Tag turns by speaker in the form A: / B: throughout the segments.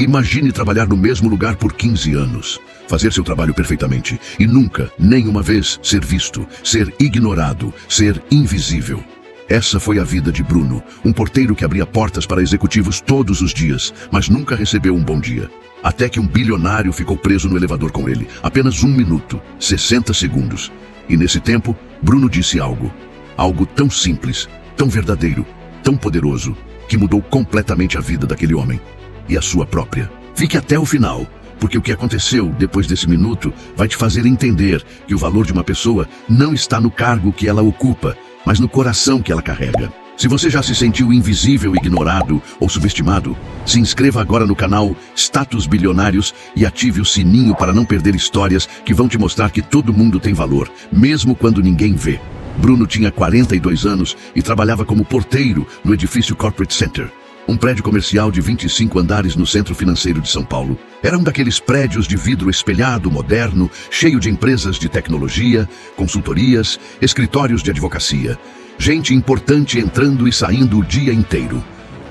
A: Imagine trabalhar no mesmo lugar por 15 anos. Fazer seu trabalho perfeitamente e nunca, nenhuma vez, ser visto, ser ignorado, ser invisível. Essa foi a vida de Bruno, um porteiro que abria portas para executivos todos os dias, mas nunca recebeu um bom dia. Até que um bilionário ficou preso no elevador com ele, apenas 1 minuto, 60 segundos. E nesse tempo, Bruno disse algo. Algo tão simples, tão verdadeiro, tão poderoso, que mudou completamente a vida daquele homem. E a sua própria. Fique até o final, porque o que aconteceu depois desse minuto vai te fazer entender que o valor de uma pessoa não está no cargo que ela ocupa, mas no coração que ela carrega. Se você já se sentiu invisível, ignorado ou subestimado, se inscreva agora no canal Status Bilionários e ative o sininho para não perder histórias que vão te mostrar que todo mundo tem valor, mesmo quando ninguém vê. Bruno tinha 42 anos e trabalhava como porteiro no edifício Corporate Center, um prédio comercial de 25 andares no centro financeiro de São Paulo. Era um daqueles prédios de vidro espelhado, moderno, cheio de empresas de tecnologia, consultorias, escritórios de advocacia. Gente importante entrando e saindo o dia inteiro.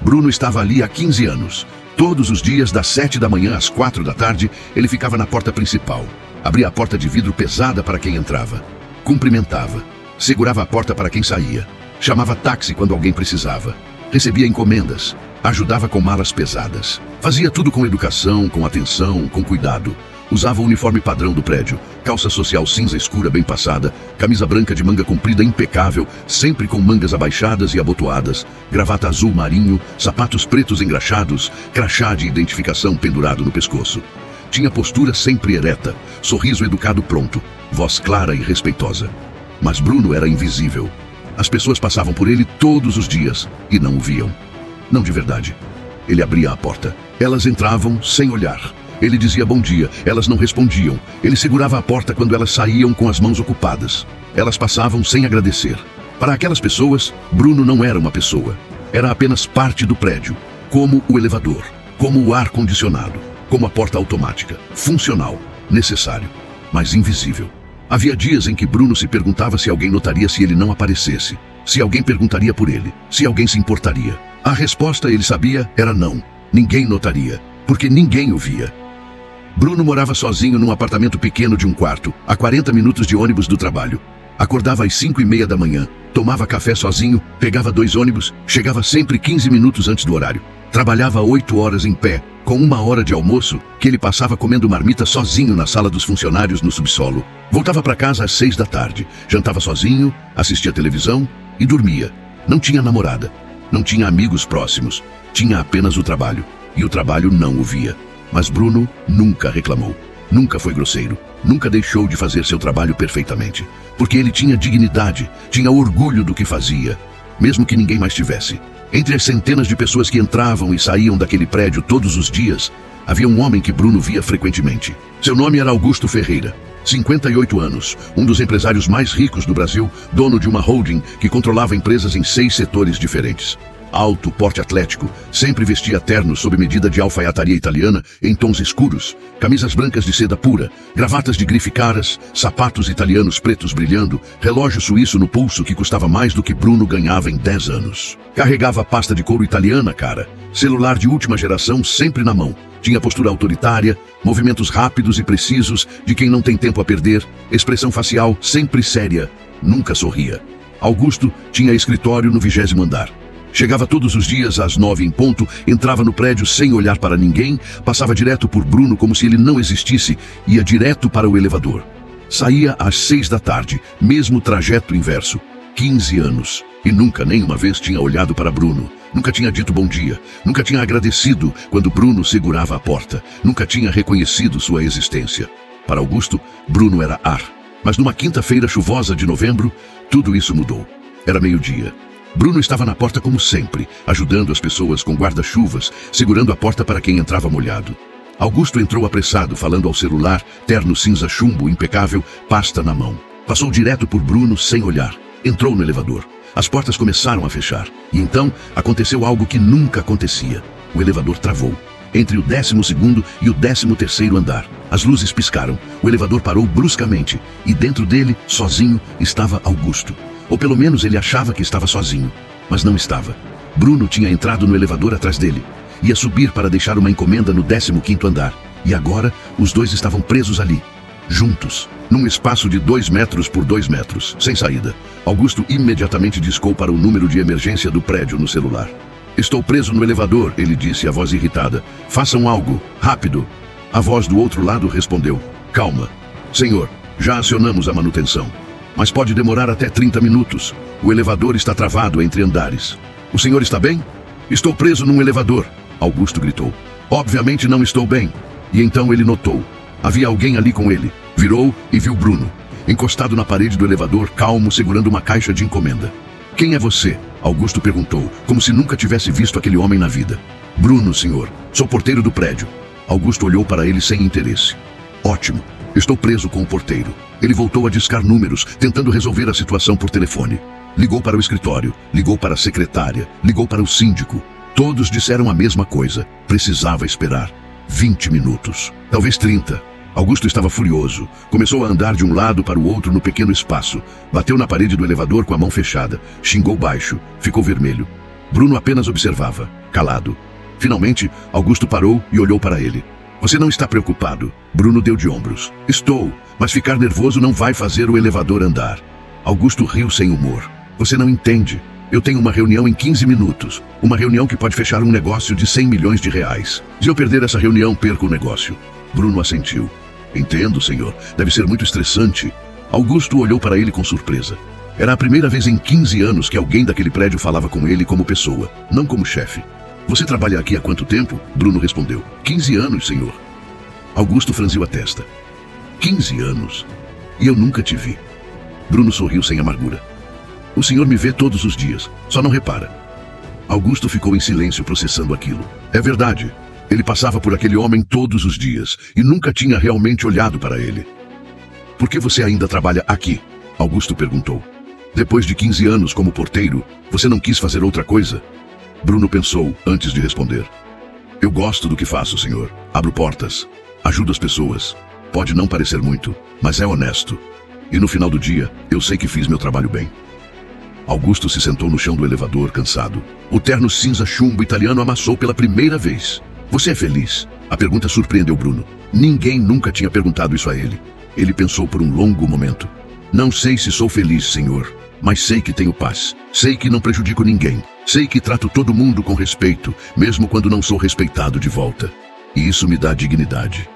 A: Bruno estava ali há 15 anos. Todos os dias, das 7 da manhã às 4 da tarde, ele ficava na porta principal. Abria a porta de vidro pesada para quem entrava. Cumprimentava. Segurava a porta para quem saía. Chamava táxi quando alguém precisava. Recebia encomendas. Ajudava com malas pesadas. Fazia tudo com educação, com atenção, com cuidado. Usava o uniforme padrão do prédio, calça social cinza escura bem passada, camisa branca de manga comprida impecável, sempre com mangas abaixadas e abotoadas, gravata azul marinho, sapatos pretos engraxados, crachá de identificação pendurado no pescoço. Tinha postura sempre ereta, sorriso educado pronto, voz clara e respeitosa. Mas Bruno era invisível. As pessoas passavam por ele todos os dias e não o viam. Não de verdade. Ele abria a porta. Elas entravam sem olhar. Ele dizia bom dia, elas não respondiam. Ele segurava a porta quando elas saíam com as mãos ocupadas. Elas passavam sem agradecer. Para aquelas pessoas, Bruno não era uma pessoa. Era apenas parte do prédio, como o elevador, como o ar-condicionado, como a porta automática, funcional, necessário, mas invisível. Havia dias em que Bruno se perguntava se alguém notaria se ele não aparecesse, se alguém perguntaria por ele, se alguém se importaria. A resposta, ele sabia, era não. Ninguém notaria, porque ninguém o via. Bruno morava sozinho num apartamento pequeno de 1 quarto, a 40 minutos de ônibus do trabalho. Acordava às 5:30 da manhã, tomava café sozinho, pegava 2 ônibus, chegava sempre 15 minutos antes do horário. Trabalhava 8 horas em pé, com 1 hora de almoço, que ele passava comendo marmita sozinho na sala dos funcionários no subsolo. Voltava para casa às 6 da tarde, jantava sozinho, assistia televisão e dormia. Não tinha namorada, não tinha amigos próximos, tinha apenas o trabalho, e o trabalho não o via. Mas Bruno nunca reclamou, nunca foi grosseiro, nunca deixou de fazer seu trabalho perfeitamente, porque ele tinha dignidade, tinha orgulho do que fazia, mesmo que ninguém mais tivesse. Entre as centenas de pessoas que entravam e saíam daquele prédio todos os dias, havia um homem que Bruno via frequentemente. Seu nome era Augusto Ferreira, 58 anos, um dos empresários mais ricos do Brasil, dono de uma holding que controlava empresas em 6 setores diferentes. Alto, porte atlético, sempre vestia terno sob medida de alfaiataria italiana em tons escuros, camisas brancas de seda pura, gravatas de grife caras, sapatos italianos pretos brilhando, relógio suíço no pulso que custava mais do que Bruno ganhava em 10 anos. Carregava pasta de couro italiana, celular de última geração sempre na mão. Tinha postura autoritária, movimentos rápidos e precisos de quem não tem tempo a perder, expressão facial sempre séria, nunca sorria. Augusto tinha escritório no 20º andar. Chegava todos os dias às 9 em ponto, entrava no prédio sem olhar para ninguém, passava direto por Bruno como se ele não existisse, ia direto para o elevador. Saía às 6 da tarde, mesmo trajeto inverso. 15 anos. E nunca, nenhuma vez, tinha olhado para Bruno. Nunca tinha dito bom dia. Nunca tinha agradecido quando Bruno segurava a porta. Nunca tinha reconhecido sua existência. Para Augusto, Bruno era ar. Mas numa quinta-feira chuvosa de novembro, tudo isso mudou. Era meio-dia. Bruno estava na porta como sempre, ajudando as pessoas com guarda-chuvas, segurando a porta para quem entrava molhado. Augusto entrou apressado, falando ao celular, terno cinza chumbo, impecável, pasta na mão. Passou direto por Bruno sem olhar. Entrou no elevador. As portas começaram a fechar. E então aconteceu algo que nunca acontecia. O elevador travou. Entre o 12º e o 13º andar. As luzes piscaram. O elevador parou bruscamente. E dentro dele, sozinho, estava Augusto. Ou pelo menos ele achava que estava sozinho, mas não estava. Bruno tinha entrado no elevador atrás dele. Ia subir para deixar uma encomenda no 15º andar. E agora, os dois estavam presos ali, juntos, num espaço de 2 metros por 2 metros, sem saída. Augusto imediatamente discou para o número de emergência do prédio no celular. Estou preso no elevador, ele disse, a voz irritada. Façam algo, rápido. A voz do outro lado respondeu. Calma. Senhor, já acionamos a manutenção. Mas pode demorar até 30 minutos. O elevador está travado entre andares. O senhor está bem? Estou preso num elevador, Augusto gritou. Obviamente não estou bem. E então ele notou. Havia alguém ali com ele. Virou e viu Bruno, encostado na parede do elevador, calmo, segurando uma caixa de encomenda. Quem é você? Augusto perguntou, como se nunca tivesse visto aquele homem na vida. Bruno, senhor. Sou porteiro do prédio. Augusto olhou para ele sem interesse. Ótimo. Estou preso com o porteiro. Ele voltou a discar números, tentando resolver a situação por telefone. Ligou para o escritório, ligou para a secretária, ligou para o síndico. Todos disseram a mesma coisa. Precisava esperar. 20 minutos. Talvez 30. Augusto estava furioso. Começou a andar de um lado para o outro no pequeno espaço. Bateu na parede do elevador com a mão fechada. Xingou baixo. Ficou vermelho. Bruno apenas observava, calado. Finalmente, Augusto parou e olhou para ele. Você não está preocupado? Bruno deu de ombros. Estou, mas ficar nervoso não vai fazer o elevador andar. Augusto riu sem humor. Você não entende. Eu tenho uma reunião em 15 minutos. Uma reunião que pode fechar um negócio de 100 milhões de reais. Se eu perder essa reunião, perco o negócio. Bruno assentiu. Entendo, senhor. Deve ser muito estressante. Augusto olhou para ele com surpresa. Era a primeira vez em 15 anos que alguém daquele prédio falava com ele como pessoa, não como chefe. Você trabalha aqui há quanto tempo? Bruno respondeu. 15 anos, senhor. Augusto franziu a testa. 15 anos? E eu nunca te vi. Bruno sorriu sem amargura. O senhor me vê todos os dias, só não repara. Augusto ficou em silêncio processando aquilo. É verdade. Ele passava por aquele homem todos os dias e nunca tinha realmente olhado para ele. Por que você ainda trabalha aqui? Augusto perguntou. Depois de 15 anos como porteiro, você não quis fazer outra coisa? Bruno pensou antes de responder. Eu gosto do que faço, senhor. Abro portas, ajudo as pessoas. Pode não parecer muito, mas é honesto. E no final do dia, eu sei que fiz meu trabalho bem. Augusto se sentou no chão do elevador, cansado. O terno cinza chumbo italiano amassou pela primeira vez. Você é feliz? A pergunta surpreendeu Bruno. Ninguém nunca tinha perguntado isso a ele. Ele pensou por um longo momento. Não sei se sou feliz, senhor, mas sei que tenho paz. Sei que não prejudico ninguém. Sei que trato todo mundo com respeito, mesmo quando não sou respeitado de volta. E isso me dá dignidade.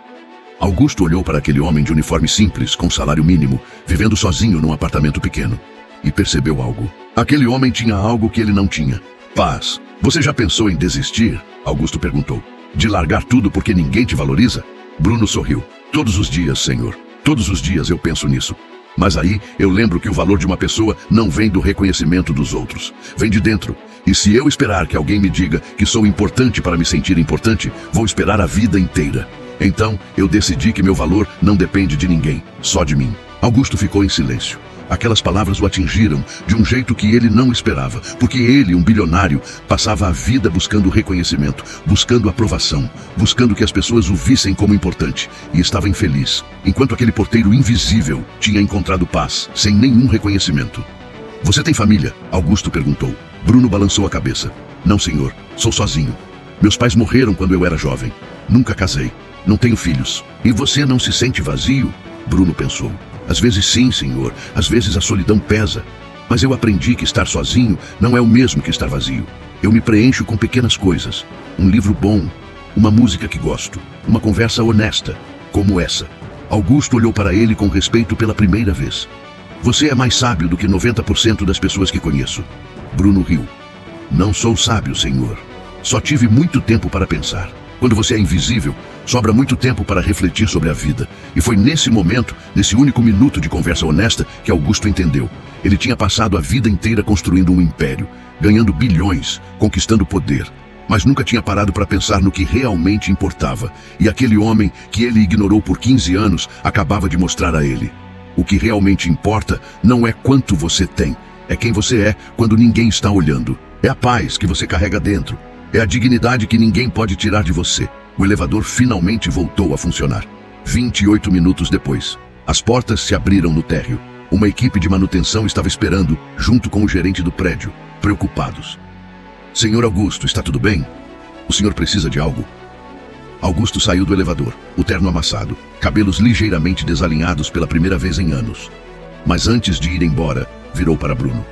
A: Augusto olhou para aquele homem de uniforme simples, com salário mínimo, vivendo sozinho num apartamento pequeno. E percebeu algo. Aquele homem tinha algo que ele não tinha. Paz. Você já pensou em desistir? Augusto perguntou. De largar tudo porque ninguém te valoriza? Bruno sorriu. Todos os dias, senhor. Todos os dias eu penso nisso. Mas aí eu lembro que o valor de uma pessoa não vem do reconhecimento dos outros. Vem de dentro. E se eu esperar que alguém me diga que sou importante para me sentir importante, vou esperar a vida inteira. Então, eu decidi que meu valor não depende de ninguém, só de mim. Augusto ficou em silêncio. Aquelas palavras o atingiram de um jeito que ele não esperava, porque ele, um bilionário, passava a vida buscando reconhecimento, buscando aprovação, buscando que as pessoas o vissem como importante, e estava infeliz, enquanto aquele porteiro invisível tinha encontrado paz, sem nenhum reconhecimento. Você tem família? Augusto perguntou. Bruno balançou a cabeça. Não, senhor, sou sozinho. Meus pais morreram quando eu era jovem. Nunca casei. Não tenho filhos. E você não se sente vazio? Bruno pensou. Às vezes sim, senhor. Às vezes a solidão pesa. Mas eu aprendi que estar sozinho não é o mesmo que estar vazio. Eu me preencho com pequenas coisas. Um livro bom, uma música que gosto, uma conversa honesta, como essa. Augusto olhou para ele com respeito pela primeira vez. Você é mais sábio do que 90% das pessoas que conheço. Bruno riu. Não sou sábio, senhor. Só tive muito tempo para pensar. Quando você é invisível, sobra muito tempo para refletir sobre a vida. E foi nesse momento, nesse único minuto de conversa honesta, que Augusto entendeu. Ele tinha passado a vida inteira construindo um império, ganhando bilhões, conquistando poder. Mas nunca tinha parado para pensar no que realmente importava. E aquele homem que ele ignorou por 15 anos acabava de mostrar a ele. O que realmente importa não é quanto você tem, é quem você é quando ninguém está olhando. É a paz que você carrega dentro. É a dignidade que ninguém pode tirar de você. O elevador finalmente voltou a funcionar. 28 minutos depois, as portas se abriram no térreo. Uma equipe de manutenção estava esperando, junto com o gerente do prédio, preocupados. Senhor Augusto, está tudo bem? O senhor precisa de algo? Augusto saiu do elevador, o terno amassado, cabelos ligeiramente desalinhados pela primeira vez em anos. Mas antes de ir embora, virou para Bruno.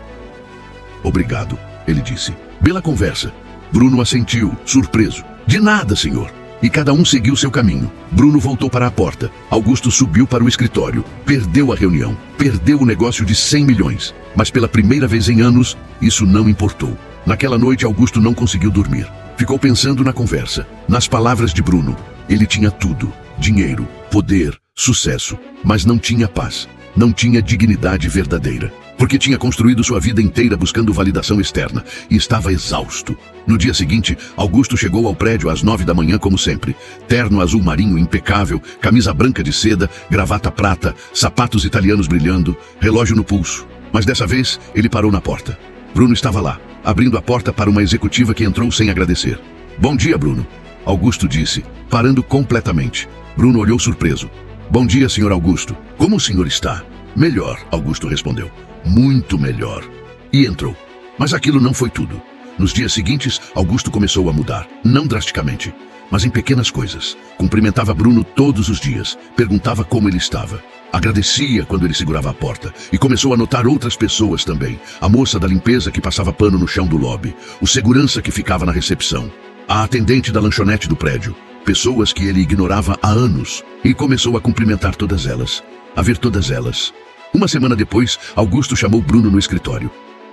A: Obrigado, ele disse. Bela conversa. Bruno assentiu, surpreso. De nada, senhor. E cada um seguiu seu caminho. Bruno voltou para a porta. Augusto subiu para o escritório. Perdeu a reunião. Perdeu o negócio de 100 milhões. Mas pela primeira vez em anos, isso não importou. Naquela noite, Augusto não conseguiu dormir. Ficou pensando na conversa, nas palavras de Bruno. Ele tinha tudo: dinheiro, poder, sucesso. Mas não tinha paz. Não tinha dignidade verdadeira. Porque tinha construído sua vida inteira buscando validação externa e estava exausto. No dia seguinte, Augusto chegou ao prédio às 9 da manhã como sempre. Terno azul marinho impecável, camisa branca de seda, gravata prata, sapatos italianos brilhando, relógio no pulso. Mas dessa vez, ele parou na porta. Bruno estava lá, abrindo a porta para uma executiva que entrou sem agradecer. Bom dia, Bruno, Augusto disse, parando completamente. Bruno olhou surpreso. Bom dia, senhor Augusto. Como o senhor está? Melhor, Augusto respondeu. Muito melhor. E entrou. Mas aquilo não foi tudo. Nos dias seguintes, Augusto começou a mudar. Não drasticamente, mas em pequenas coisas. Cumprimentava Bruno todos os dias. Perguntava como ele estava. Agradecia quando ele segurava a porta. E começou a notar outras pessoas também. A moça da limpeza que passava pano no chão do lobby. O segurança que ficava na recepção. A atendente da lanchonete do prédio. Pessoas que ele ignorava há anos. E começou a cumprimentar todas elas. A ver todas elas. Uma semana depois, Augusto chamou Bruno no escritório.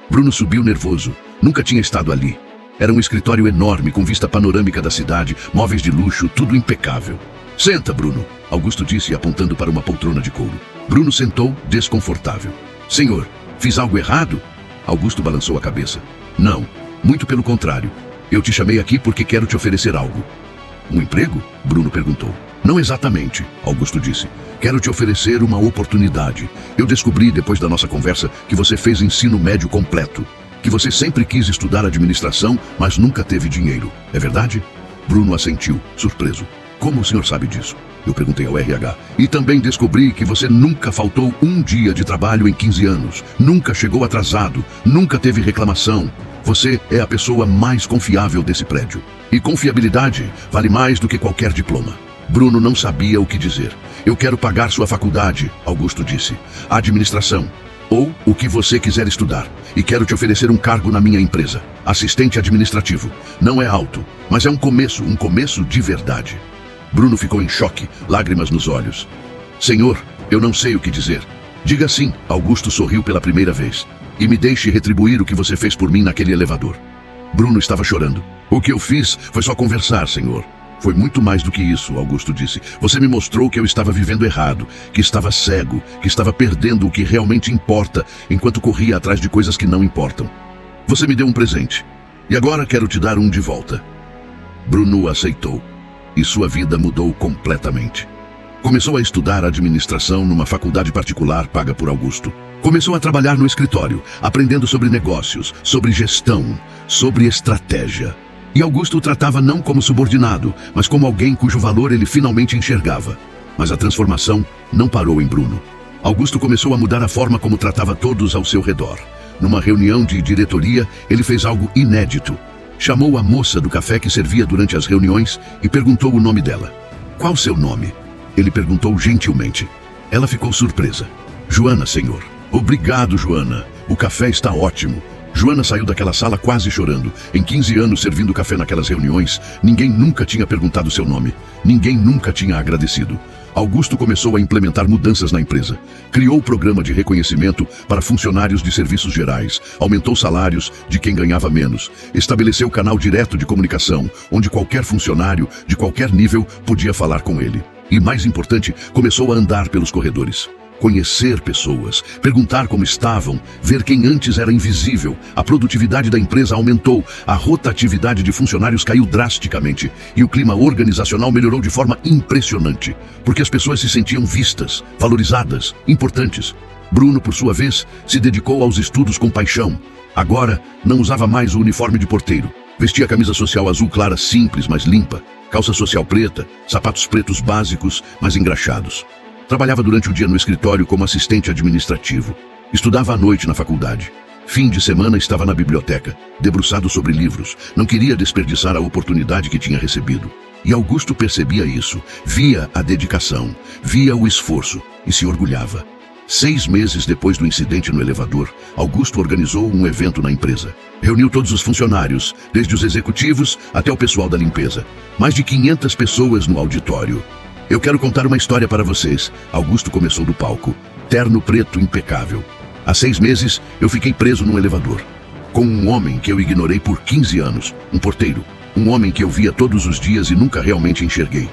A: Bruno subiu nervoso. Nunca tinha estado ali. Era um escritório enorme, com vista panorâmica da cidade, móveis de luxo, tudo impecável. Senta, Bruno, Augusto disse, apontando para uma poltrona de couro. Bruno sentou, desconfortável. Senhor, fiz algo errado? Augusto balançou a cabeça. Não, muito pelo contrário. Eu te chamei aqui porque quero te oferecer algo. Um emprego? Bruno perguntou. Não exatamente, Augusto disse. Quero te oferecer uma oportunidade. Eu descobri, depois da nossa conversa, que você fez ensino médio completo. Que você sempre quis estudar administração, mas nunca teve dinheiro. É verdade? Bruno assentiu, surpreso. Como o senhor sabe disso? Eu perguntei ao RH. E também descobri que você nunca faltou um dia de trabalho em 15 anos. Nunca chegou atrasado. Nunca teve reclamação. Você é a pessoa mais confiável desse prédio. E confiabilidade vale mais do que qualquer diploma. Bruno não sabia o que dizer. Eu quero pagar sua faculdade, Augusto disse. Administração. Ou o que você quiser estudar. E quero te oferecer um cargo na minha empresa. Assistente administrativo. Não é alto, mas é um começo de verdade. Bruno ficou em choque, lágrimas nos olhos. Senhor, eu não sei o que dizer. Diga sim, Augusto sorriu pela primeira vez. E me deixe retribuir o que você fez por mim naquele elevador. Bruno estava chorando. O que eu fiz foi só conversar, senhor. Foi muito mais do que isso, Augusto disse. Você me mostrou que eu estava vivendo errado, que estava cego, que estava perdendo o que realmente importa, enquanto corria atrás de coisas que não importam. Você me deu um presente, e agora quero te dar um de volta. Bruno aceitou, e sua vida mudou completamente. Começou a estudar administração numa faculdade particular paga por Augusto. Começou a trabalhar no escritório, aprendendo sobre negócios, sobre gestão, sobre estratégia. E Augusto o tratava não como subordinado, mas como alguém cujo valor ele finalmente enxergava. Mas a transformação não parou em Bruno. Augusto começou a mudar a forma como tratava todos ao seu redor. Numa reunião de diretoria, ele fez algo inédito. Chamou a moça do café que servia durante as reuniões e perguntou o nome dela. Qual seu nome? Ele perguntou gentilmente. Ela ficou surpresa. Joana, senhor. Obrigado, Joana. O café está ótimo. Joana saiu daquela sala quase chorando. Em 15 anos servindo café naquelas reuniões, ninguém nunca tinha perguntado seu nome. Ninguém nunca tinha agradecido. Augusto começou a implementar mudanças na empresa. Criou o programa de reconhecimento para funcionários de serviços gerais. Aumentou salários de quem ganhava menos. Estabeleceu canal direto de comunicação, onde qualquer funcionário, de qualquer nível, podia falar com ele. E mais importante, começou a andar pelos corredores. Conhecer pessoas, perguntar como estavam, ver quem antes era invisível. A produtividade da empresa aumentou, a rotatividade de funcionários caiu drasticamente e o clima organizacional melhorou de forma impressionante, porque as pessoas se sentiam vistas, valorizadas, importantes. Bruno, por sua vez, se dedicou aos estudos com paixão. Agora, não usava mais o uniforme de porteiro. Vestia camisa social azul clara simples, mas limpa, calça social preta, sapatos pretos básicos, mas engraxados. Trabalhava durante o dia no escritório como assistente administrativo. Estudava à noite na faculdade. Fim de semana estava na biblioteca, debruçado sobre livros. Não queria desperdiçar a oportunidade que tinha recebido. E Augusto percebia isso, via a dedicação, via o esforço e se orgulhava. 6 meses depois do incidente no elevador, Augusto organizou um evento na empresa. Reuniu todos os funcionários, desde os executivos até o pessoal da limpeza. Mais de 500 pessoas no auditório. Eu quero contar uma história para vocês. Augusto começou do palco. Terno preto impecável. Há 6 meses, eu fiquei preso num elevador. Com um homem que eu ignorei por 15 anos. Um porteiro. Um homem que eu via todos os dias e nunca realmente enxerguei.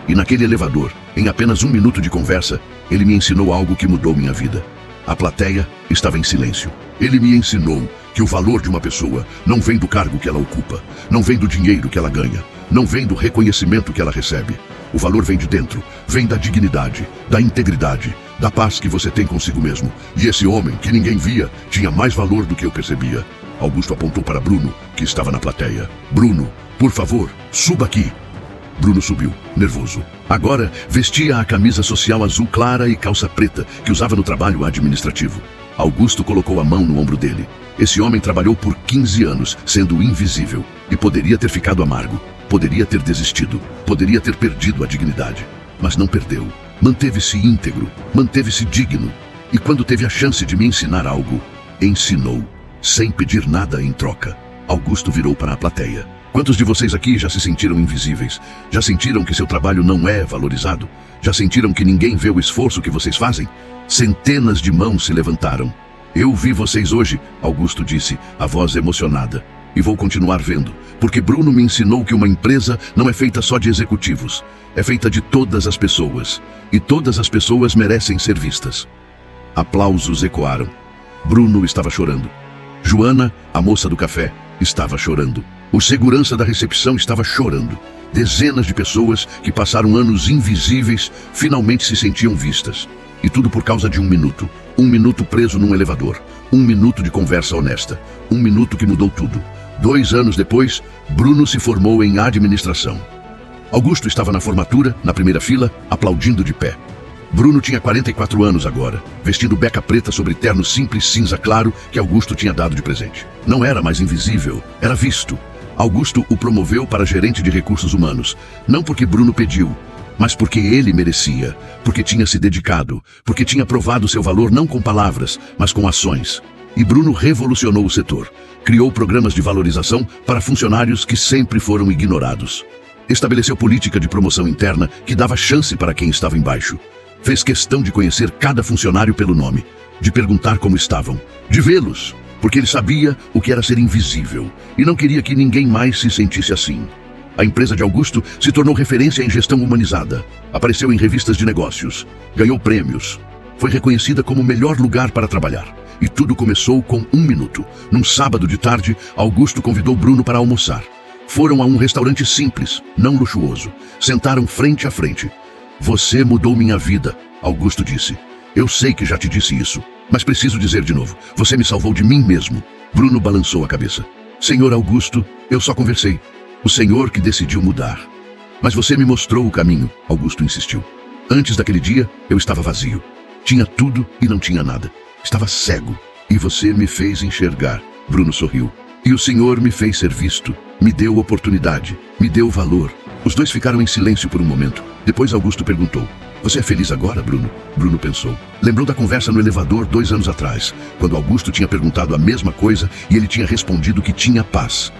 A: E naquele elevador, em apenas 1 minuto de conversa, ele me ensinou algo que mudou minha vida. A plateia estava em silêncio. Ele me ensinou que o valor de uma pessoa não vem do cargo que ela ocupa, não vem do dinheiro que ela ganha, não vem do reconhecimento que ela recebe. O valor vem de dentro, vem da dignidade, da integridade, da paz que você tem consigo mesmo. E esse homem, que ninguém via, tinha mais valor do que eu percebia. Augusto apontou para Bruno, que estava na plateia. Bruno, por favor, suba aqui. Bruno subiu, nervoso. Agora, vestia a camisa social azul clara e calça preta, que usava no trabalho administrativo. Augusto colocou a mão no ombro dele. Esse homem trabalhou por 15 anos, sendo invisível, e poderia ter ficado amargo, poderia ter desistido, poderia ter perdido a dignidade. Mas não perdeu. Manteve-se íntegro, manteve-se digno. E quando teve a chance de me ensinar algo, ensinou, sem pedir nada em troca. Augusto virou para a plateia. Quantos de vocês aqui já se sentiram invisíveis? Já sentiram que seu trabalho não é valorizado? Já sentiram que ninguém vê o esforço que vocês fazem? Centenas de mãos se levantaram. Eu vi vocês hoje, Augusto disse, a voz emocionada. E vou continuar vendo, porque Bruno me ensinou que uma empresa não é feita só de executivos. É feita de todas as pessoas. E todas as pessoas merecem ser vistas. Aplausos ecoaram. Bruno estava chorando. Joana, a moça do café, estava chorando. O segurança da recepção estava chorando. Dezenas de pessoas que passaram anos invisíveis finalmente se sentiam vistas. E tudo por causa de 1 minuto. 1 minuto preso num elevador. 1 minuto de conversa honesta. 1 minuto que mudou tudo. 2 anos depois, Bruno se formou em administração. Augusto estava na formatura, na primeira fila, aplaudindo de pé. Bruno tinha 44 anos agora, vestindo beca preta sobre terno simples cinza claro que Augusto tinha dado de presente. Não era mais invisível, era visto. Augusto o promoveu para gerente de recursos humanos, não porque Bruno pediu, mas porque ele merecia, porque tinha se dedicado, porque tinha provado seu valor não com palavras, mas com ações. E Bruno revolucionou o setor, criou programas de valorização para funcionários que sempre foram ignorados. Estabeleceu política de promoção interna que dava chance para quem estava embaixo. Fez questão de conhecer cada funcionário pelo nome, de perguntar como estavam, de vê-los, porque ele sabia o que era ser invisível e não queria que ninguém mais se sentisse assim. A empresa de Augusto se tornou referência em gestão humanizada, apareceu em revistas de negócios, ganhou prêmios, foi reconhecida como o melhor lugar para trabalhar. E tudo começou com 1 minuto. Num sábado de tarde, Augusto convidou Bruno para almoçar. Foram a um restaurante simples, não luxuoso. Sentaram frente a frente. Você mudou minha vida, Augusto disse. Eu sei que já te disse isso, mas preciso dizer de novo. Você me salvou de mim mesmo. Bruno balançou a cabeça. Senhor Augusto, eu só conversei. O senhor que decidiu mudar. Mas você me mostrou o caminho, Augusto insistiu. Antes daquele dia, eu estava vazio. Tinha tudo e não tinha nada. Estava cego. E você me fez enxergar. Bruno sorriu. E o senhor me fez ser visto. Me deu oportunidade. Me deu valor. Os dois ficaram em silêncio por um momento. Depois Augusto perguntou. Você é feliz agora, Bruno? Bruno pensou. Lembrou da conversa no elevador 2 anos atrás, quando Augusto tinha perguntado a mesma coisa e ele tinha respondido que tinha paz.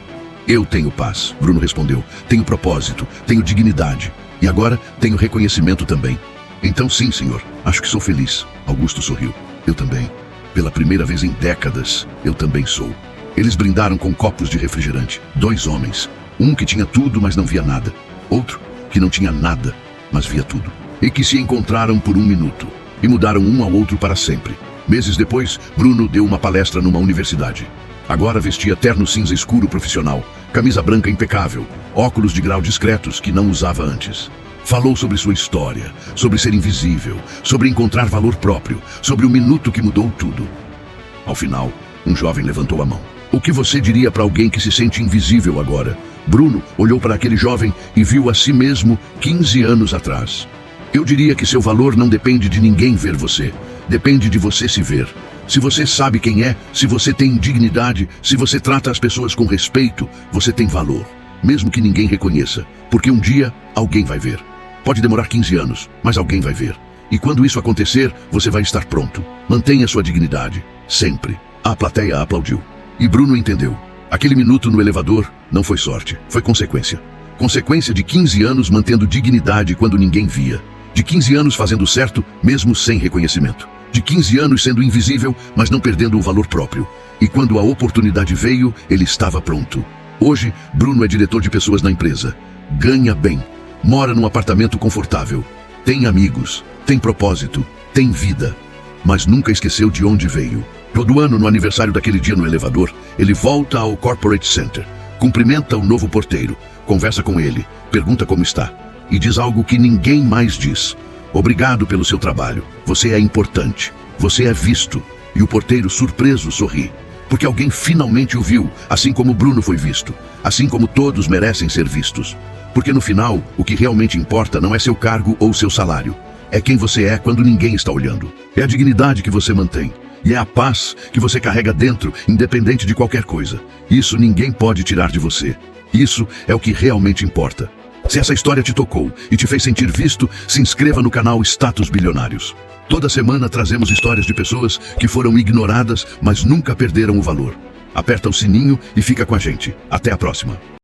A: Eu tenho paz, Bruno respondeu. Tenho propósito, tenho dignidade. E agora tenho reconhecimento também. Então sim, senhor. Acho que sou feliz. Augusto sorriu. Eu também. Pela primeira vez em décadas, eu também sou. Eles brindaram com copos de refrigerante. 2 homens. Um que tinha tudo, mas não via nada. Outro que não tinha nada, mas via tudo. E que se encontraram por 1 minuto. E mudaram um ao outro para sempre. Meses depois, Bruno deu uma palestra numa universidade. Agora vestia terno cinza escuro profissional, camisa branca impecável, óculos de grau discretos que não usava antes. Falou sobre sua história, sobre ser invisível, sobre encontrar valor próprio, sobre o minuto que mudou tudo. Ao final, um jovem levantou a mão. O que você diria para alguém que se sente invisível agora? Bruno olhou para aquele jovem e viu a si mesmo 15 anos atrás. Eu diria que seu valor não depende de ninguém ver você. Depende de você se ver. Se você sabe quem é, se você tem dignidade, se você trata as pessoas com respeito, você tem valor. Mesmo que ninguém reconheça, porque um dia alguém vai ver. Pode demorar 15 anos, mas alguém vai ver. E quando isso acontecer, você vai estar pronto. Mantenha sua dignidade, sempre. A plateia aplaudiu. E Bruno entendeu. Aquele minuto no elevador não foi sorte, foi consequência. Consequência de 15 anos mantendo dignidade quando ninguém via. De 15 anos fazendo certo, mesmo sem reconhecimento. De 15 anos sendo invisível, mas não perdendo o valor próprio. E quando a oportunidade veio, ele estava pronto. Hoje, Bruno é diretor de pessoas na empresa. Ganha bem. Mora num apartamento confortável. Tem amigos. Tem propósito. Tem vida. Mas nunca esqueceu de onde veio. Todo ano, no aniversário daquele dia no elevador, ele volta ao Corporate Center. Cumprimenta o novo porteiro. Conversa com ele. Pergunta como está. E diz algo que ninguém mais diz. Obrigado pelo seu trabalho. Você é importante. Você é visto. E o porteiro, surpreso, sorri. Porque alguém finalmente o viu, assim como Bruno foi visto. Assim como todos merecem ser vistos. Porque no final, o que realmente importa não é seu cargo ou seu salário. É quem você é quando ninguém está olhando. É a dignidade que você mantém. E é a paz que você carrega dentro, independente de qualquer coisa. Isso ninguém pode tirar de você. Isso é o que realmente importa. Se essa história te tocou e te fez sentir visto, se inscreva no canal Status Bilionários. Toda semana trazemos histórias de pessoas que foram ignoradas, mas nunca perderam o valor. Aperta o sininho e fica com a gente. Até a próxima.